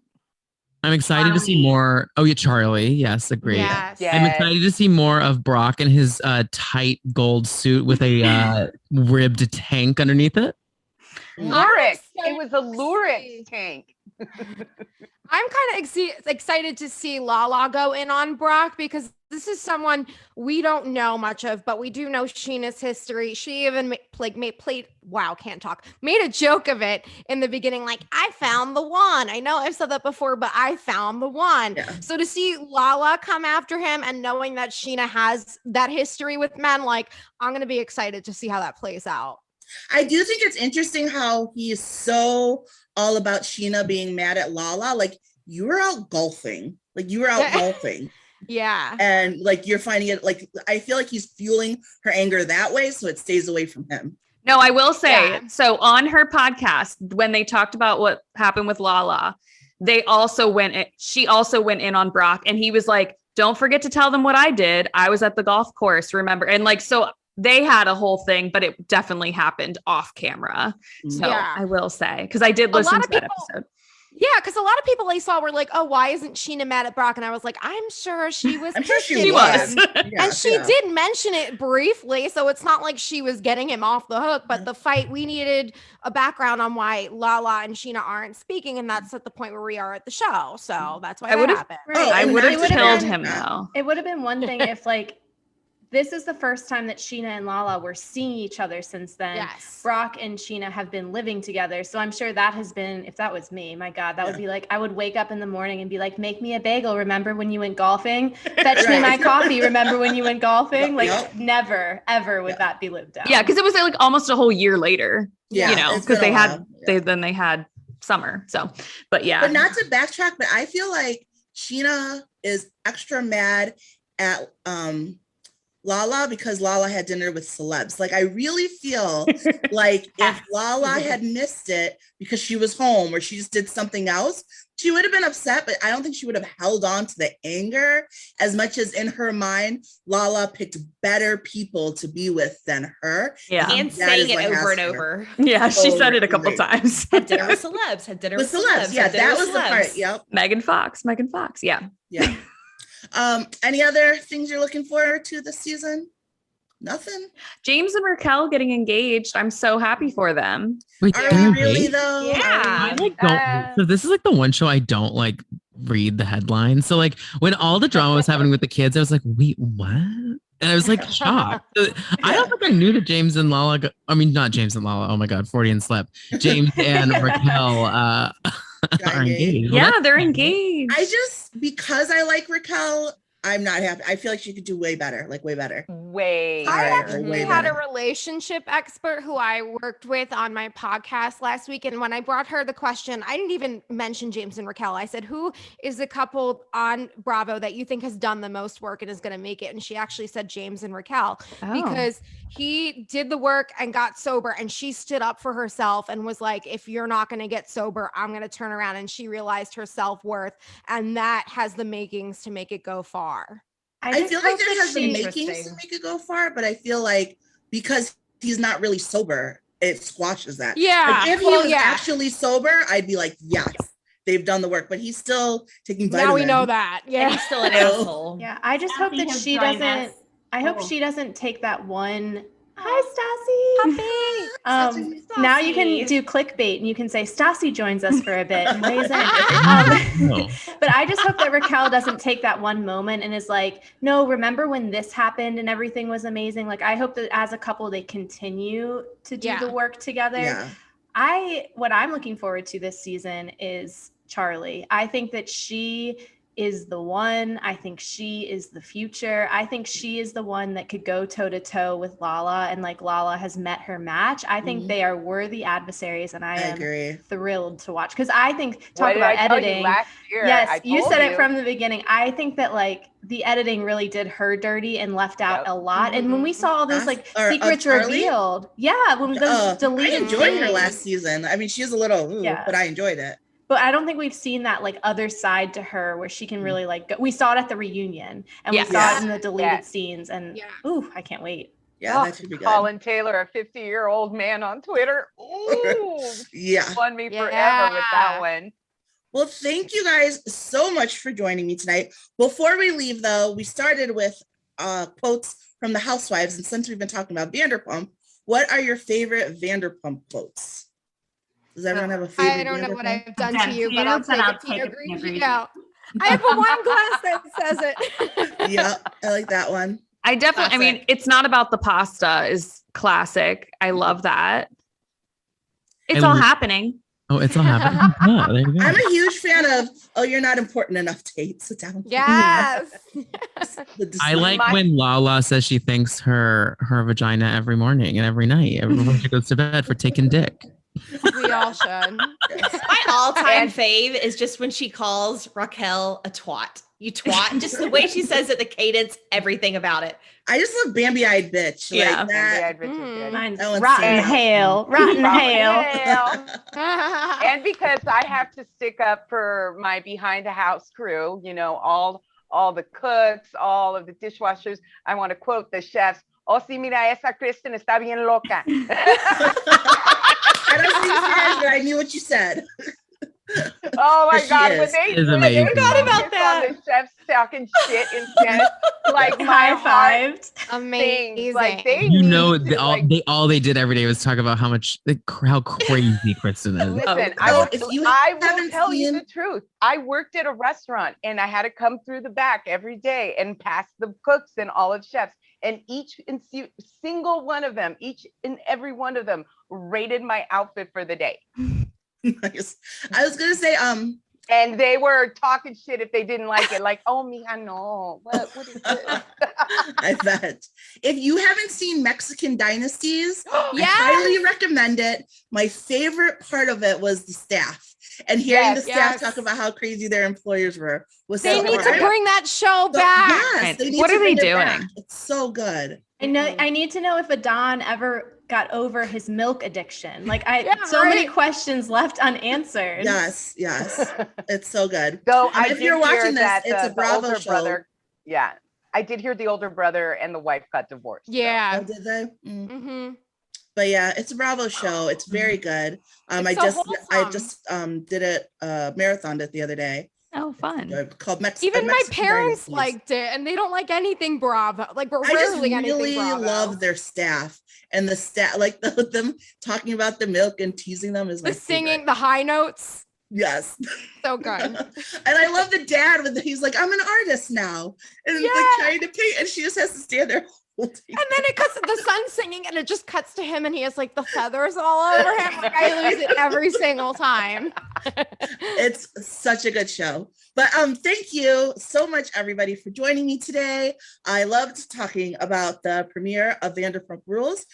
I'm excited to see more. Oh yeah, Charlie. Yes, agreed.
Yes.
I'm excited to see more of Brock in his tight gold suit with a ribbed tank underneath it.
Lurex. It was a Lurex tank.
I'm kind of excited to see Lala go in on Brock because this is someone we don't know much of, but we do know Sheena's history. She even made a joke of it in the beginning, like, I found the one. I know I've said that before, but I found the one. Yeah. So to see Lala come after him and knowing that Sheena has that history with men, like, I'm going to be excited to see how that plays out.
I do think it's interesting how he is so all about Sheena being mad at Lala. Like, you were out golfing.
Yeah.
And like, you're finding it, like, I feel like he's fueling her anger that way, so it stays away from him.
No, I will say, so on her podcast, when they talked about what happened with Lala, she also went in on Brock, and he was like, don't forget to tell them what I did. I was at the golf course, remember? And like, so they had a whole thing, but it definitely happened off camera. So I will say, because I did listen to that episode.
Yeah, because a lot of people I saw were like, oh, why isn't Sheena mad at Brock? And I was like, I'm sure she was.
I'm sure she was.
And she did mention it briefly. So it's not like she was getting him off the hook. But the fight, we needed a background on why Lala and Sheena aren't speaking. And that's at the point where we are at the show. So that's why that happened.
I would have killed him, though.
It would have been one thing if, like, this is the first time that Sheena and Lala were seeing each other since then.
Yes.
Brock and Sheena have been living together. So I'm sure that has been, if that was me, my God, that would be like, I would wake up in the morning and be like, make me a bagel. Remember when you went golfing? Fetch me my coffee. Remember when you went golfing? Like never, ever would that be lived down.
Yeah. Cause it was like almost a whole year later, you know, cause they had summer. So, but yeah.
But not to backtrack, but I feel like Sheena is extra mad at, Lala because Lala had dinner with celebs. Like, I really feel like if Lala had missed it because she was home or she just did something else, she would have been upset, but I don't think she would have held on to the anger as much as in her mind, Lala picked better people to be with than her.
Yeah. And saying it over and over.
Yeah, she said it a couple times.
Had dinner with celebs. Had dinner with celebs.
Yeah, that was the part. Yep.
Megan Fox. Yeah.
Yeah. Any other things you're looking forward to this season? Nothing.
James and Raquel getting engaged. I'm so happy for them.
Wait,
are we really though?
Yeah.
So this is like the one show I don't like read the headlines. So like when all the drama was happening with the kids, I was like, wait, what? And I was like shocked. I don't think I knew that James and Lala. Not James and Lala. Oh my God, Freudian slip. James and Raquel are engaged.
Yeah, they're engaged.
Because I like Raquel, I'm not happy. I feel like she could do way better, like way better.
Way.
I
Alright,
actually
way
had a
better.
relationship expert who I worked with on my podcast last week. And when I brought her the question, I didn't even mention James and Raquel. I said, who is the couple on Bravo that you think has done the most work and is going to make it? And she actually said James and Raquel because he did the work and got sober. And she stood up for herself and was like, if you're not going to get sober, I'm going to turn around. And she realized her self-worth. And that has the makings to make it go far.
I feel like there has the makings to make it go far, but I feel like because he's not really sober, it squashes that.
Yeah.
Like if he was actually sober, I'd be like, yes, they've done the work, but he's still taking vitamins.
Now we know that. Yeah.
And he's still an asshole.
Yeah. I just hope that she doesn't, I hope she doesn't take that one. Hi, Stassi. Now you can do clickbait and you can say Stassi joins us for a bit. Amazing. But I just hope that Raquel doesn't take that one moment and is like, no, remember when this happened and everything was amazing. Like, I hope that as a couple, they continue to do the work together.
Yeah.
What I'm looking forward to this season is Charlie. I think that she is the one. I think she is the future. I think she is the one that could go toe to toe with Lala, and like Lala has met her match. I think they are worthy adversaries, and I am thrilled to watch because I think talk about editing. Yes, you said it from the beginning. I think that like the editing really did her dirty and left out a lot. And when we saw all those like secrets revealed, when those deleted,
I enjoyed her last season. I mean, she was a little, but I enjoyed it.
But I don't think we've seen that like other side to her where she can really like go. We saw it at the reunion and we saw it in the deleted scenes and I can't wait.
Yeah, that should be good.
Colin Taylor, a 50-year-old man on Twitter. Ooh, won me forever with that one.
Well, thank you guys so much for joining me tonight. Before we leave though, we started with quotes from the Housewives. And since we've been talking about Vanderpump, what are your favorite Vanderpump quotes? Does everyone have a favorite?
I don't know what I've done to you, but I'll take a Pinot Grigio. I have a wine glass that says it.
Yeah, I like that one.
I definitely, I mean, it's not about the pasta is classic. I love that. It's all happening.
Oh, it's all happening. Yeah, there you go.
I'm a huge fan of, you're not important enough, Tate. Sit down.
Yes.
I like when Lala says she thanks her vagina every morning and every night, before she goes to bed for taking dick.
We all should.
My all-time fave is just when she calls Raquel a twat. You twat. Just the way she says it, the cadence, everything about it.
I just love Bambi-eyed bitch.
Yeah.
Like that.
Bambi-eyed bitch is good.
Mine's rotten hail. Rotten hail.
And because I have to stick up for my behind the house crew, you know, all the cooks, all of the dishwashers, I want to quote the chefs. Oh, sí, mira, esa Kristen está bien loca.
I don't think serious, but I knew what you said.
Oh my God, when they
forgot about that.
The chefs talking shit instead, like my
high-fived. Amazing.
Like they,
you know, all they did every day was talk about how crazy Kristen is.
Listen, I will tell you the truth. I worked at a restaurant and I had to come through the back every day and pass the cooks and all of chefs. And single one of them, each and every one of them rated my outfit for the day.
Nice. I was gonna say,
and they were talking shit if they didn't like it, like, oh, mija, no, what is this?
I bet. If you haven't seen Mexican Dynasties, I highly recommend it. My favorite part of it was the staff. And hearing the staff talk about how crazy their employers were was
they need to bring that show back.
Yes, they need
what
to
are they
bring it
doing?
back. It's so good.
I need to know if Adon ever got over his milk addiction. Like many questions left unanswered.
Yes. It's so good.
So
if you're watching this, it's a Bravo show.
Brother, I did hear the older brother and the wife got divorced.
Yeah.
So. Oh, did they?
Mm-hmm.
But yeah, it's a Bravo show. It's very good. I just did it marathoned it the other day.
Oh, fun.
Called
Even my parents liked it, and they don't like anything Bravo. Like we're rarely anything Bravo. I just really love
their staff, and the staff, like them talking about the milk and teasing them is my
singing
favorite.
The high notes.
Yes.
So good.
And I love the dad he's like, I'm an artist now. And like trying to paint, and she just has to stand there.
And then it cuts to the son singing and it just cuts to him and he has like the feathers all over him. Like I lose it every single time.
It's such a good show. But thank you so much, everybody, for joining me today. I loved talking about the premiere of Vanderpump Rules.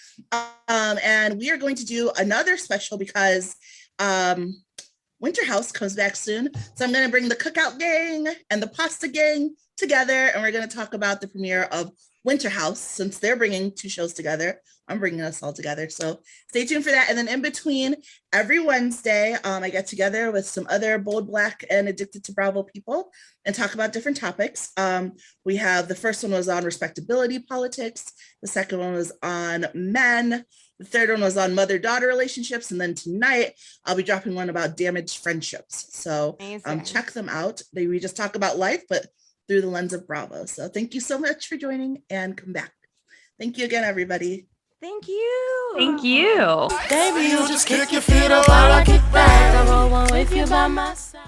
And we are going to do another special because Winter House comes back soon. So I'm going to bring the Cookout Gang and the Pasta Gang together, and we're going to talk about the premiere of Winter House. Since they're bringing two shows together, I'm bringing us all together. So stay tuned for that. And then in between, every Wednesday, I get together with some other bold, Black, and addicted to Bravo people and talk about different topics. We have the first one was on respectability politics. The second one was on men. The third one was on mother-daughter relationships. And then tonight, I'll be dropping one about damaged friendships. So check them out. We just talk about life, but through the lens of Bravo. So thank you so much for joining, and come back. Thank you again, everybody.
Thank you.
Thank you.
Baby, you just kick your feet up while I kick back. I roll one with you by my side.